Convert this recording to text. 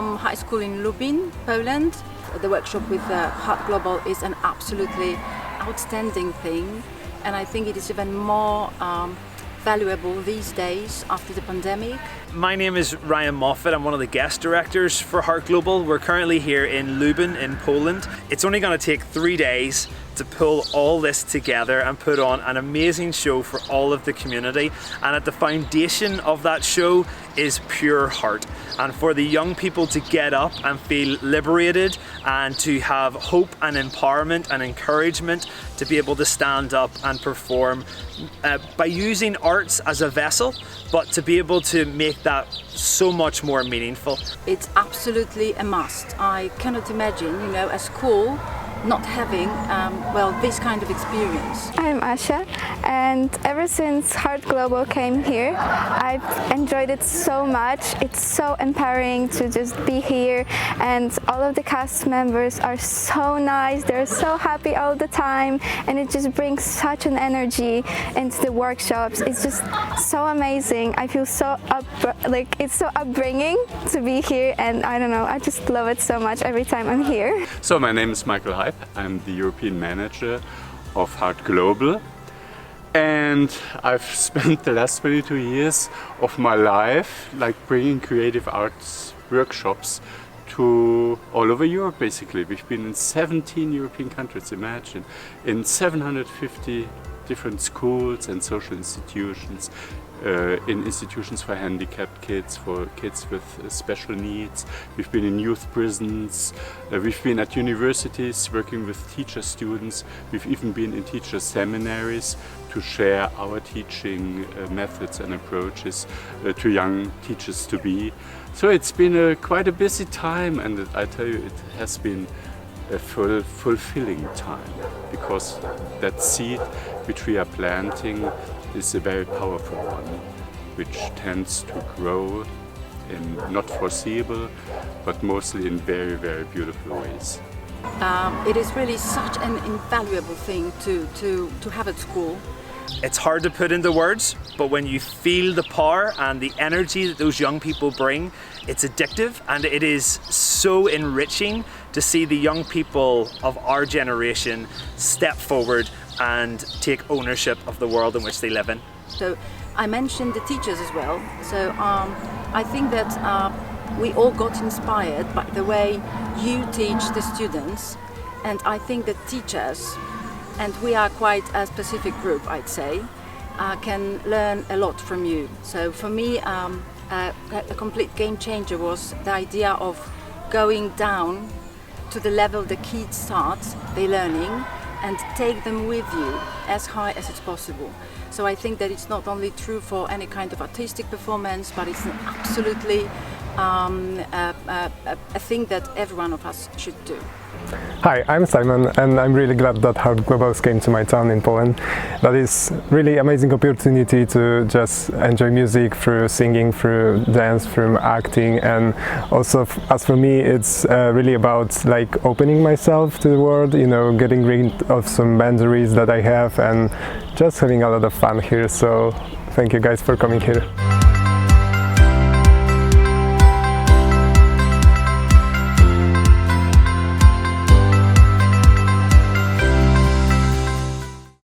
from high school in Lubin, Poland. The workshop with Heart Global is an absolutely outstanding thing, and I think it is even more valuable these days after the pandemic. My name is Ryan Moffat. I'm one of the guest directors for Heart Global. We're currently here in Lubin in Poland. It's only going to take 3 days to pull all this together and put on an amazing show for all of the community, and at the foundation of that show is pure heart, and for the young people to get up and feel liberated and to have hope and empowerment and encouragement to be able to stand up and perform by using arts as a vessel, but to be able to make that so much more meaningful. It's absolutely a must. I cannot imagine, a school not having this kind of experience. I'm Asha, and ever since Heart Global came here, I've enjoyed it so much. It's so empowering to just be here, and all of the cast members are so nice. They're so happy all the time, and it just brings such an energy into the workshops. It's just so amazing. I feel so it's so upbringing to be here, and I don't know, I just love it so much every time I'm here. So my name is Michael Hype. I'm the European manager of Heart Global, and I've spent the last 22 years of my life bringing creative arts workshops to all over Europe. Basically, we've been in 17 European countries, imagine, in 750 different schools and social institutions, in institutions for handicapped kids, for kids with special needs. We've been in youth prisons, we've been at universities working with teacher students, we've even been in teacher seminaries to share our teaching methods and approaches to young teachers to be. So it's been quite a busy time, and I tell you, it has been a fulfilling time, because that seed which we are planting is a very powerful one, which tends to grow in not foreseeable, but mostly in very, very beautiful ways. It is really such an invaluable thing to have at school. It's hard to put into words, but when you feel the power and the energy that those young people bring, it's addictive, and it is so enriching to see the young people of our generation step forward and take ownership of the world in which they live in. So I mentioned the teachers as well. So I think that we all got inspired by the way you teach the students, and I think that teachers, and we are quite a specific group, I'd say, can learn a lot from you. So for me, a complete game changer was the idea of going down to the level the kids start their learning and take them with you as high as it's possible. So I think that it's not only true for any kind of artistic performance, but it's absolutely a thing that every one of us should do. Hi, I'm Simon, and I'm really glad that Heart Global came to my town in Poland. That is really amazing opportunity to just enjoy music through singing, through dance, through acting, and also as for me, it's really about opening myself to the world, getting rid of some boundaries that I have, and just having a lot of fun here. So thank you guys for coming here.